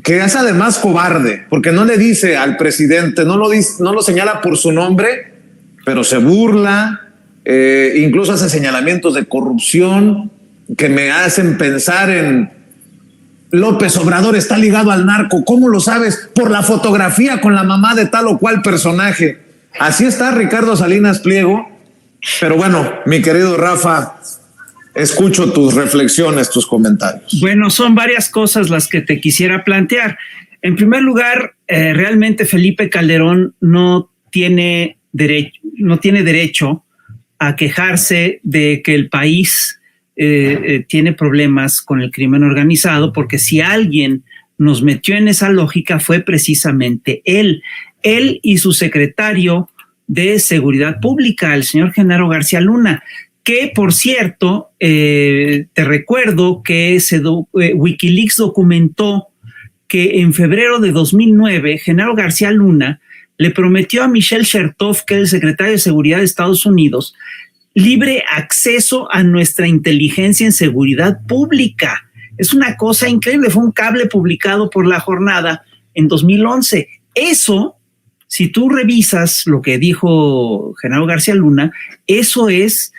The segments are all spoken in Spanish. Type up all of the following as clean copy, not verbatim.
que es además cobarde, porque no le dice al presidente, no lo señala por su nombre, pero se burla, incluso hace señalamientos de corrupción que me hacen pensar en López Obrador está ligado al narco. ¿Cómo lo sabes? Por la fotografía con la mamá de tal o cual personaje. Así está Ricardo Salinas Pliego. Pero bueno, mi querido Rafa, escucho tus reflexiones, tus comentarios. Bueno, son varias cosas las que te quisiera plantear. En primer lugar, realmente Felipe Calderón no tiene derecho a quejarse de que el país tiene problemas con el crimen organizado, porque si alguien nos metió en esa lógica fue precisamente él y su secretario de Seguridad Pública, el señor Genaro García Luna, que por cierto, te recuerdo que Wikileaks documentó que en febrero de 2009, Genaro García Luna le prometió a Michelle Chertoff, que es el secretario de Seguridad de Estados Unidos, libre acceso a nuestra inteligencia en seguridad pública. Es una cosa increíble, fue un cable publicado por La Jornada en 2011. Eso, si tú revisas lo que dijo Genaro García Luna, eso es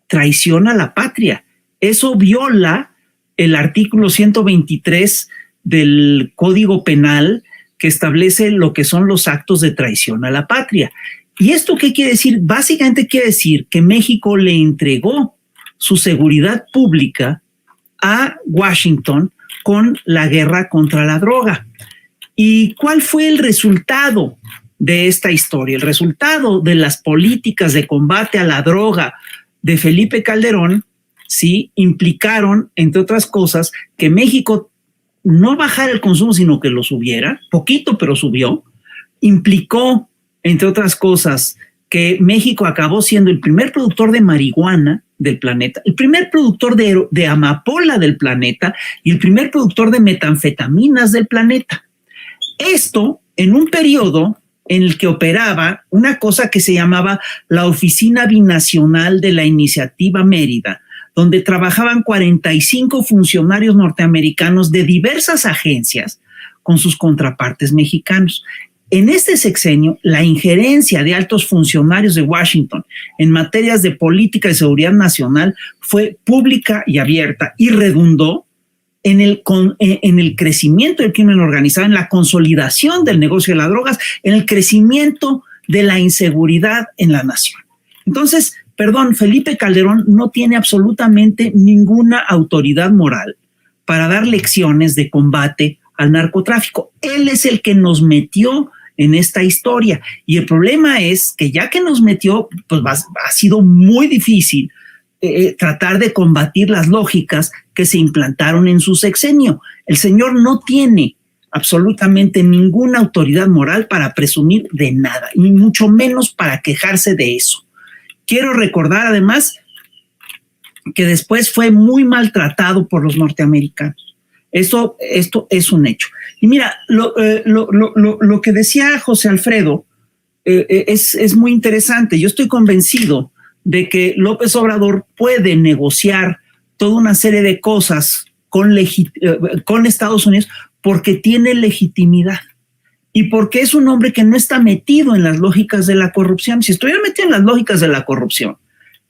traición a la patria. Eso viola el artículo 123 del Código Penal, que establece lo que son los actos de traición a la patria. ¿Y esto qué quiere decir? Básicamente quiere decir que México le entregó su seguridad pública a Washington con la guerra contra la droga. ¿Y cuál fue el resultado de esta historia? El resultado de las políticas de combate a la droga de Felipe Calderón, sí, implicaron, entre otras cosas, que México no bajara el consumo, sino que lo subiera, poquito, pero subió. Implicó, entre otras cosas, que México acabó siendo el primer productor de marihuana del planeta, el primer productor de amapola del planeta y el primer productor de metanfetaminas del planeta. Esto en un periodo en el que operaba una cosa que se llamaba la Oficina Binacional de la Iniciativa Mérida, donde trabajaban 45 funcionarios norteamericanos de diversas agencias con sus contrapartes mexicanos. En este sexenio, la injerencia de altos funcionarios de Washington en materias de política y seguridad nacional fue pública y abierta y redundó en el crecimiento del crimen organizado, en la consolidación del negocio de las drogas, en el crecimiento de la inseguridad en la nación. Entonces, Felipe Calderón no tiene absolutamente ninguna autoridad moral para dar lecciones de combate al narcotráfico. Él es el que nos metió en esta historia y el problema es que ya que nos metió, pues ha sido muy difícil tratar de combatir las lógicas que se implantaron en su sexenio. El señor no tiene absolutamente ninguna autoridad moral para presumir de nada, ni mucho menos para quejarse de eso. Quiero recordar además que después fue muy maltratado por los norteamericanos. Esto es un hecho. Y mira, lo que decía José Alfredo es muy interesante. Yo estoy convencido de que López Obrador puede negociar toda una serie de cosas con Estados Unidos porque tiene legitimidad y porque es un hombre que no está metido en las lógicas de la corrupción. Si estuviera metido en las lógicas de la corrupción,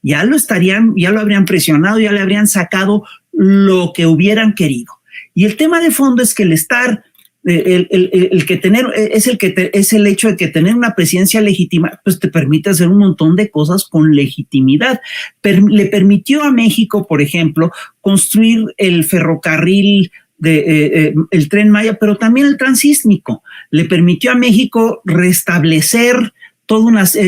ya lo habrían presionado, ya le habrían sacado lo que hubieran querido. Y el tema de fondo es que el estar, es el hecho de que tener una presidencia legítima, pues te permite hacer un montón de cosas con legitimidad. Le permitió a México, por ejemplo, construir el ferrocarril el Tren Maya, pero también el transísmico. Le permitió a México restablecer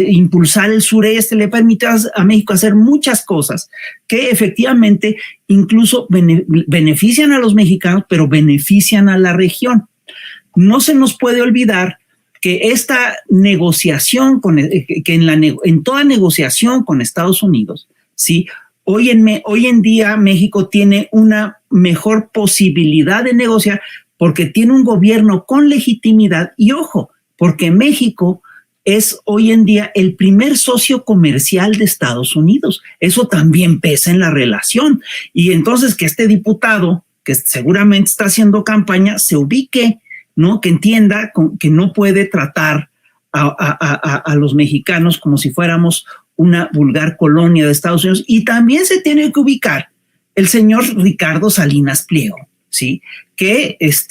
impulsar el sureste, le permitió a México hacer muchas cosas que efectivamente incluso benefician a los mexicanos, pero benefician a la región. No se nos puede olvidar que esta negociación, en toda negociación con Estados Unidos, ¿sí? Hoy en día México tiene una mejor posibilidad de negociar porque tiene un gobierno con legitimidad y ojo, porque México es hoy en día el primer socio comercial de Estados Unidos. Eso también pesa en la relación. Y entonces que este diputado que seguramente está haciendo campaña, se ubique, ¿no? Que entienda que no puede tratar a los mexicanos como si fuéramos una vulgar colonia de Estados Unidos. Y también se tiene que ubicar el señor Ricardo Salinas Pliego, ¿sí? Que es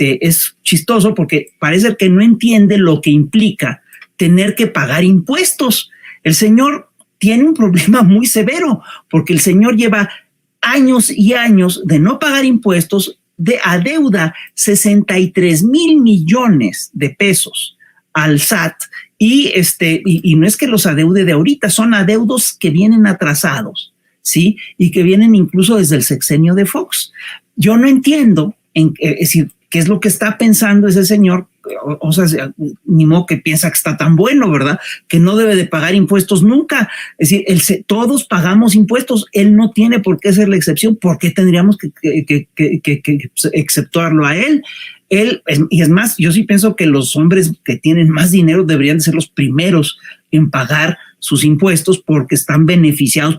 chistoso porque parece que no entiende lo que implica tener que pagar impuestos. El señor tiene un problema muy severo porque el señor lleva años y años de no pagar impuestos, de adeuda 63 mil millones de pesos al SAT, y no es que los adeude de ahorita, son adeudos que vienen atrasados, ¿sí? Y que vienen incluso desde el sexenio de Fox. Yo no entiendo, es decir, qué es lo que está pensando ese señor, o sea, ni modo que piensa que está tan bueno, ¿verdad? Que no debe de pagar impuestos nunca. Es decir, todos pagamos impuestos, él no tiene por qué ser la excepción. ¿Por qué tendríamos que exceptuarlo a él? Y es más, yo sí pienso que los hombres que tienen más dinero deberían ser los primeros en pagar sus impuestos porque están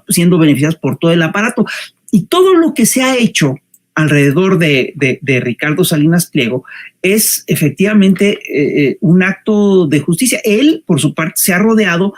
siendo beneficiados por todo el aparato. Y todo lo que se ha hecho alrededor de Ricardo Salinas Pliego es efectivamente un acto de justicia. Él, por su parte, se ha rodeado,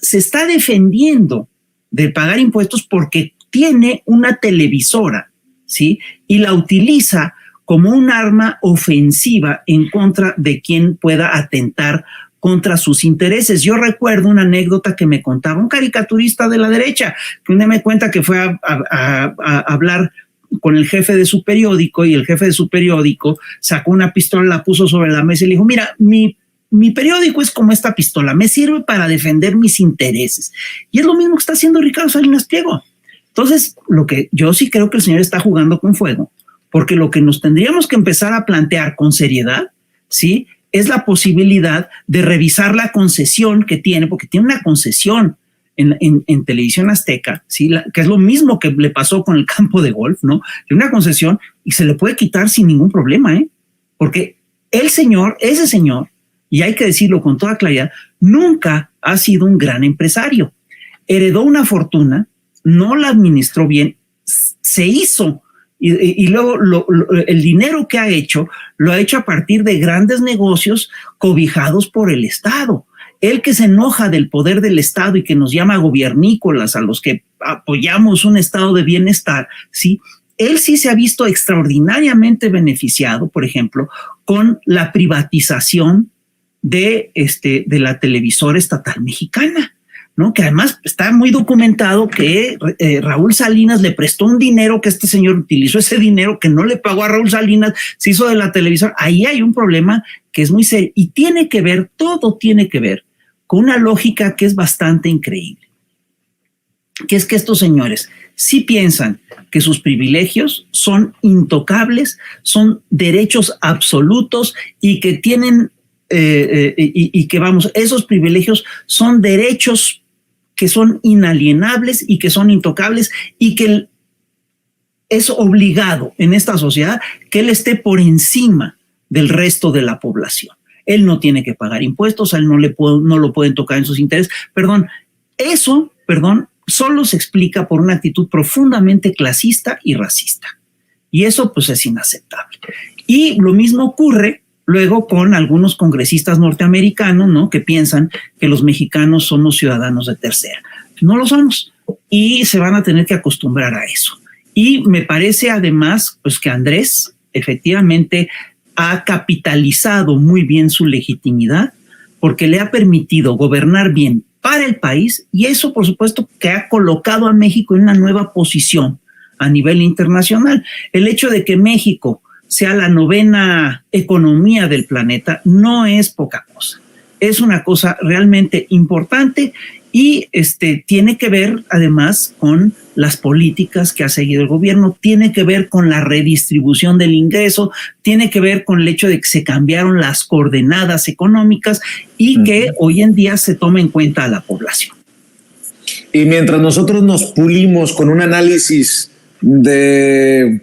se está defendiendo de pagar impuestos porque tiene una televisora, ¿sí? Y la utiliza como un arma ofensiva en contra de quien pueda atentar contra sus intereses. Yo recuerdo una anécdota que me contaba un caricaturista de la derecha, que un día me cuenta que fue a hablar con el jefe de su periódico, y el jefe de su periódico sacó una pistola, la puso sobre la mesa y le dijo: mira, mi periódico es como esta pistola, me sirve para defender mis intereses. Y es lo mismo que está haciendo Ricardo Salinas Pliego. Entonces, lo que yo sí creo que el señor está jugando con fuego, porque lo que nos tendríamos que empezar a plantear con seriedad, ¿sí?, es la posibilidad de revisar la concesión que tiene, porque tiene una concesión en Televisión Azteca, ¿sí?, que es lo mismo que le pasó con el campo de golf, ¿no? Tiene una concesión y se le puede quitar sin ningún problema, porque ese señor, y hay que decirlo con toda claridad, nunca ha sido un gran empresario. Heredó una fortuna, no la administró bien, se hizo, y luego el dinero que ha hecho, lo ha hecho a partir de grandes negocios cobijados por el Estado. Él, que se enoja del poder del Estado y que nos llama gobiernícolas a los que apoyamos un estado de bienestar, ¿sí?, él sí se ha visto extraordinariamente beneficiado, por ejemplo, con la privatización de la televisora estatal mexicana, ¿no? Que además está muy documentado que Raúl Salinas le prestó un dinero, que este señor utilizó ese dinero que no le pagó a Raúl Salinas, se hizo de la televisora. Ahí hay un problema que es muy serio y todo tiene que ver con una lógica que es bastante increíble, que es que estos señores sí piensan que sus privilegios son intocables, son derechos absolutos y que tienen esos privilegios son derechos que son inalienables y que son intocables, y que es obligado en esta sociedad que él esté por encima del resto de la población. Él no tiene que pagar impuestos, a él no lo pueden tocar en sus intereses. Eso solo se explica por una actitud profundamente clasista y racista. Y eso pues es inaceptable. Y lo mismo ocurre luego con algunos congresistas norteamericanos, ¿no?, que piensan que los mexicanos somos ciudadanos de tercera. No lo somos y se van a tener que acostumbrar a eso. Y me parece además pues que Andrés efectivamente ha capitalizado muy bien su legitimidad, porque le ha permitido gobernar bien para el país, y eso por supuesto que ha colocado a México en una nueva posición a nivel internacional. El hecho de que México sea la 9ª economía del planeta no es poca cosa, es una cosa realmente importante, y tiene que ver además con las políticas que ha seguido el gobierno, tiene que ver con la redistribución del ingreso, tiene que ver con el hecho de que se cambiaron las coordenadas económicas y que hoy en día se toma en cuenta a la población. Y mientras nosotros nos pulimos con un análisis de